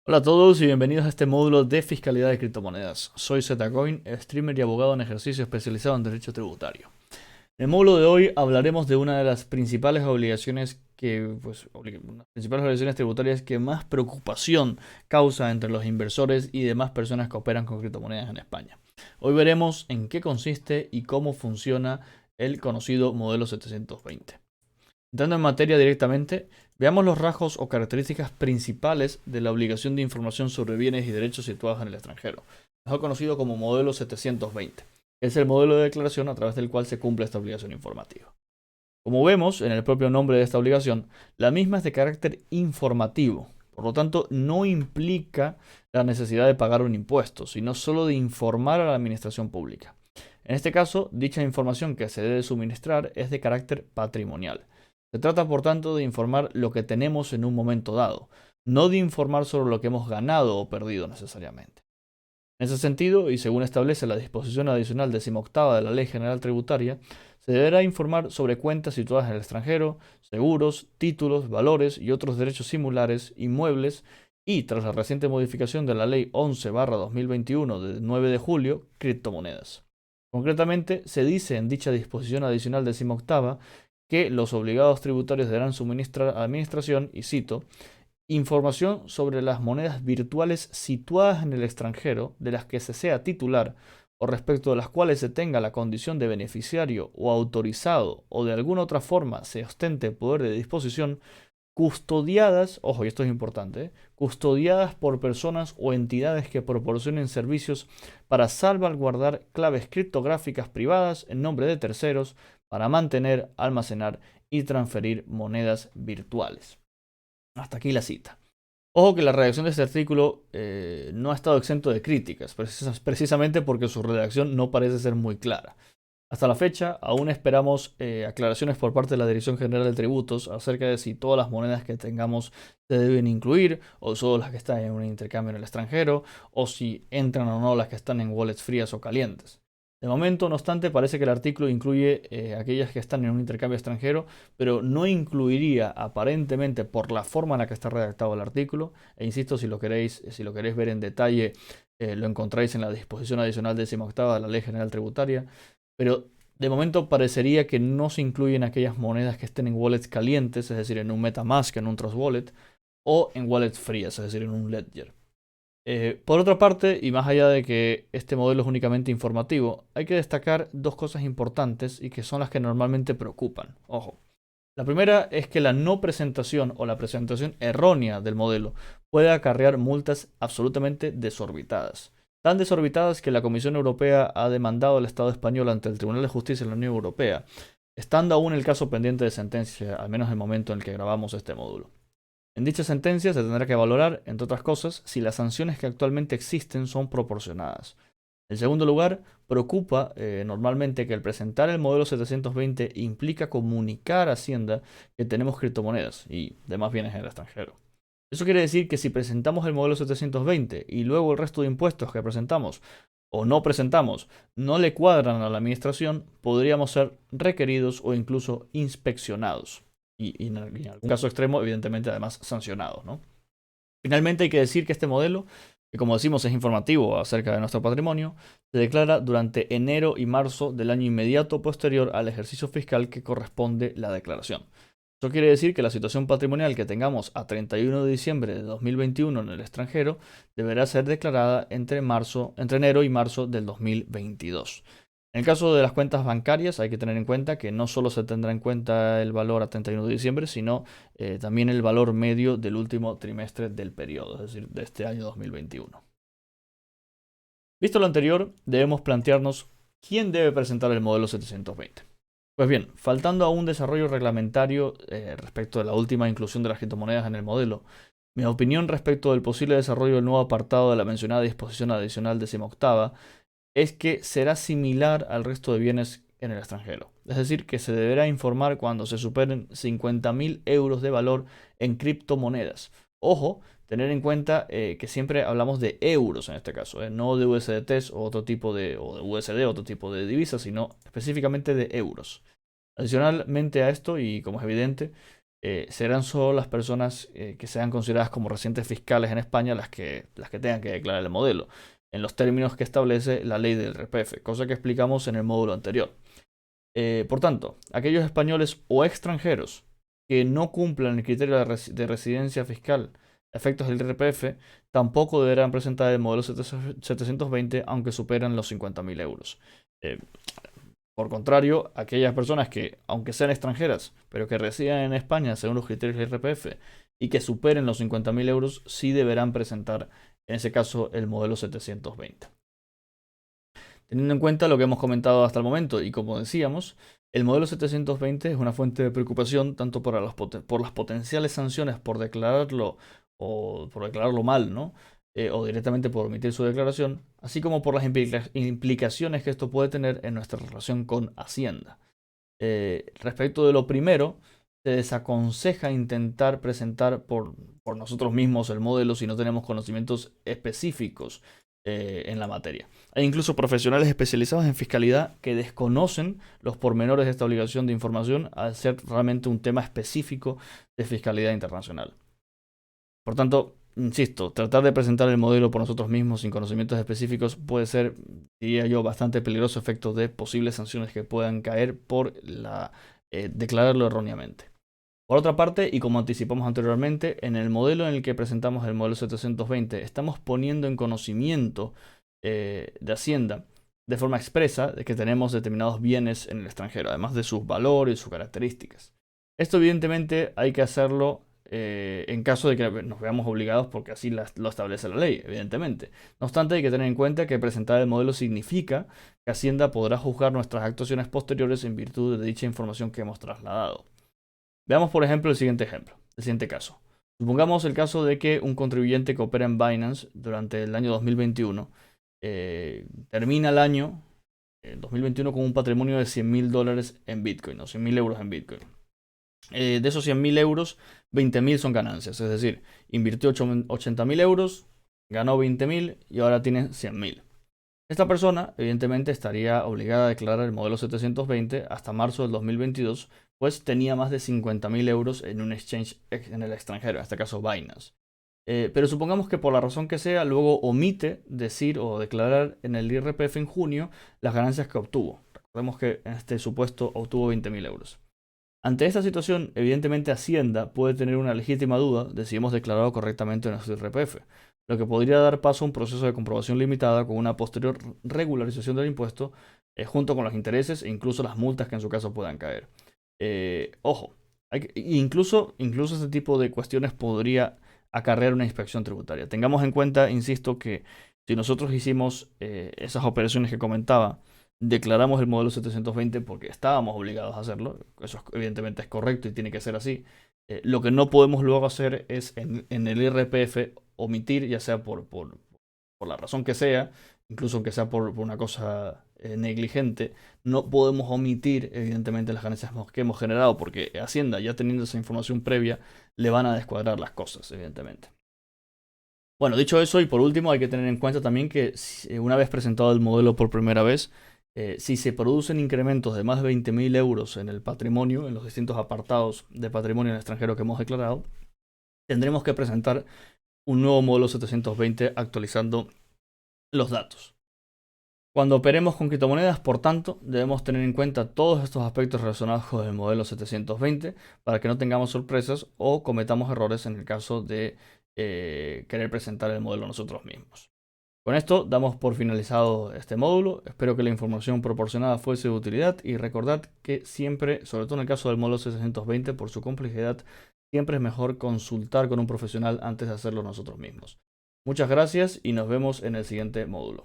Hola a todos y bienvenidos a este módulo de fiscalidad de criptomonedas. Soy Zcoin, streamer y abogado en ejercicio especializado en derecho tributario. En el módulo de hoy hablaremos de una de las principales obligaciones las principales obligaciones tributarias que más preocupación causa entre los inversores y demás personas que operan con criptomonedas en España. Hoy veremos en qué consiste y cómo funciona el conocido modelo 720. Entrando en materia directamente, veamos los rasgos o características principales de la obligación de información sobre bienes y derechos situados en el extranjero, mejor conocido como modelo 720. Es el modelo de declaración a través del cual se cumple esta obligación informativa. Como vemos en el propio nombre de esta obligación, la misma es de carácter informativo, por lo tanto no implica la necesidad de pagar un impuesto, sino solo de informar a la administración pública. En este caso, dicha información que se debe suministrar es de carácter patrimonial. Se trata, por tanto, de informar lo que tenemos en un momento dado, no de informar sobre lo que hemos ganado o perdido necesariamente. En ese sentido, y según establece la disposición adicional 18ª de la Ley General Tributaria, se deberá informar sobre cuentas situadas en el extranjero, seguros, títulos, valores y otros derechos similares, inmuebles, y, tras la reciente modificación de la Ley 11/2021 de 9 de julio, criptomonedas. Concretamente, se dice en dicha disposición adicional 18ª que los obligados tributarios deberán suministrar a la Administración, y cito, información sobre las monedas virtuales situadas en el extranjero de las que se sea titular o respecto de las cuales se tenga la condición de beneficiario o autorizado o de alguna otra forma se ostente poder de disposición, custodiadas, ojo, y esto es importante, custodiadas por personas o entidades que proporcionen servicios para salvaguardar claves criptográficas privadas en nombre de terceros para mantener, almacenar y transferir monedas virtuales. Hasta aquí la cita. Ojo que la redacción de este artículo no ha estado exento de críticas, precisamente porque su redacción no parece ser muy clara. Hasta la fecha, aún esperamos aclaraciones por parte de la Dirección General de Tributos acerca de si todas las monedas que tengamos se deben incluir, o solo las que están en un intercambio en el extranjero, o si entran o no las que están en wallets frías o calientes. De momento, no obstante, parece que el artículo incluye aquellas que están en un intercambio extranjero, pero no incluiría aparentemente por la forma en la que está redactado el artículo. E insisto, si lo queréis ver en detalle, lo encontráis en la disposición adicional 18ª de la Ley General Tributaria. Pero de momento parecería que no se incluyen aquellas monedas que estén en wallets calientes, es decir, en un MetaMask, en un Trust Wallet, o en wallets frías, es decir, en un Ledger. Por otra parte, y más allá de que este modelo es únicamente informativo, hay que destacar dos cosas importantes y que son las que normalmente preocupan. Ojo. La primera es que la no presentación o la presentación errónea del modelo puede acarrear multas absolutamente desorbitadas. Tan desorbitadas que la Comisión Europea ha demandado al Estado español ante el Tribunal de Justicia de la Unión Europea, estando aún el caso pendiente de sentencia, al menos en el momento en el que grabamos este módulo. En dicha sentencia se tendrá que valorar, entre otras cosas, si las sanciones que actualmente existen son proporcionadas. En segundo lugar, preocupa normalmente que el presentar el modelo 720 implica comunicar a Hacienda que tenemos criptomonedas y demás bienes en el extranjero. Eso quiere decir que si presentamos el modelo 720 y luego el resto de impuestos que presentamos o no presentamos no le cuadran a la administración, podríamos ser requeridos o incluso inspeccionados. Y en algún caso extremo, evidentemente, además sancionados, ¿no? Finalmente hay que decir que este modelo, que como decimos es informativo acerca de nuestro patrimonio, se declara durante enero y marzo del año inmediato posterior al ejercicio fiscal que corresponde la declaración. Eso quiere decir que la situación patrimonial que tengamos a 31 de diciembre de 2021 en el extranjero deberá ser declarada entre enero y marzo del 2022. En el caso de las cuentas bancarias hay que tener en cuenta que no solo se tendrá en cuenta el valor a 31 de diciembre, sino también el valor medio del último trimestre del periodo, es decir, de este año 2021. Visto lo anterior, debemos plantearnos quién debe presentar el modelo 720. Pues bien, faltando a un desarrollo reglamentario respecto de la última inclusión de las criptomonedas en el modelo, mi opinión respecto del posible desarrollo del nuevo apartado de la mencionada disposición adicional 18ª es que será similar al resto de bienes en el extranjero. Es decir, que se deberá informar cuando se superen 50.000 euros de valor en criptomonedas. Ojo, tener en cuenta que siempre hablamos de euros en este caso, no de USDTs o o de USD, otro tipo de divisas, sino específicamente de euros. Adicionalmente a esto, y como es evidente, serán solo las personas que sean consideradas como residentes fiscales en España las que tengan que declarar el modelo, en los términos que establece la ley del IRPF, cosa que explicamos en el módulo anterior. Por tanto, aquellos españoles o extranjeros que no cumplan el criterio de residencia fiscal a efectos del IRPF tampoco deberán presentar el modelo 720 aunque superan los 50.000 euros. Por contrario, aquellas personas que, aunque sean extranjeras, pero que residan en España según los criterios del IRPF y que superen los 50.000 euros, sí deberán presentar, en ese caso, el modelo 720. Teniendo en cuenta lo que hemos comentado hasta el momento y como decíamos, el modelo 720 es una fuente de preocupación tanto por las potenciales sanciones por declararlo o por declararlo mal, ¿no? O directamente por omitir su declaración, así como por las implicaciones que esto puede tener en nuestra relación con Hacienda. Respecto de lo primero, se desaconseja intentar presentar por nosotros mismos el modelo si no tenemos conocimientos específicos en la materia. Hay incluso profesionales especializados en fiscalidad que desconocen los pormenores de esta obligación de información al ser realmente un tema específico de fiscalidad internacional. Por tanto, insisto, tratar de presentar el modelo por nosotros mismos sin conocimientos específicos puede ser, diría yo, bastante peligroso a efectos de posibles sanciones que puedan caer por declararlo erróneamente. Por otra parte, y como anticipamos anteriormente, en el modelo en el que presentamos el modelo 720, estamos poniendo en conocimiento de Hacienda de forma expresa de que tenemos determinados bienes en el extranjero, además de sus valores y sus características. Esto evidentemente hay que hacerlo en caso de que nos veamos obligados porque así lo establece la ley, evidentemente. No obstante, hay que tener en cuenta que presentar el modelo significa que Hacienda podrá juzgar nuestras actuaciones posteriores en virtud de dicha información que hemos trasladado. Veamos por ejemplo el siguiente caso. Supongamos el caso de que un contribuyente que opera en Binance durante el año 2021 termina el año 2021 con un patrimonio de $100.000 en Bitcoin, o 100.000 euros en Bitcoin. De esos 100.000 euros, 20.000 son ganancias, es decir, invirtió 80.000 euros, ganó 20.000 y ahora tiene 100.000. Esta persona, evidentemente, estaría obligada a declarar el modelo 720 hasta marzo del 2022, pues tenía más de 50.000 euros en un exchange en el extranjero, en este caso Binance. Pero supongamos que por la razón que sea, luego omite decir o declarar en el IRPF en junio las ganancias que obtuvo. Recordemos que en este supuesto obtuvo 20.000 euros. Ante esta situación, evidentemente Hacienda puede tener una legítima duda de si hemos declarado correctamente nuestro IRPF, lo que podría dar paso a un proceso de comprobación limitada con una posterior regularización del impuesto, junto con los intereses e incluso las multas que en su caso puedan caer. Ojo, incluso este tipo de cuestiones podría acarrear una inspección tributaria. Tengamos en cuenta, insisto, que si nosotros hicimos esas operaciones que comentaba, declaramos el modelo 720 porque estábamos obligados a hacerlo, eso evidentemente es correcto y tiene que ser así. Lo que no podemos luego hacer es en el IRPF omitir, ya sea por la razón que sea, incluso aunque sea por una cosa negligente, no podemos omitir evidentemente las ganancias que hemos generado porque Hacienda, ya teniendo esa información previa, le van a descuadrar las cosas, evidentemente. Bueno, dicho eso, y por último, hay que tener en cuenta también que una vez presentado el modelo por primera vez, si se producen incrementos de más de 20.000 euros en el patrimonio, en los distintos apartados de patrimonio en el extranjero que hemos declarado, tendremos que presentar un nuevo modelo 720 actualizando los datos. Cuando operemos con criptomonedas, por tanto, debemos tener en cuenta todos estos aspectos relacionados con el modelo 720 para que no tengamos sorpresas o cometamos errores en el caso de querer presentar el modelo nosotros mismos. Con esto damos por finalizado este módulo. Espero que la información proporcionada fuese de utilidad y recordad que siempre, sobre todo en el caso del módulo 720, por su complejidad, siempre es mejor consultar con un profesional antes de hacerlo nosotros mismos. Muchas gracias y nos vemos en el siguiente módulo.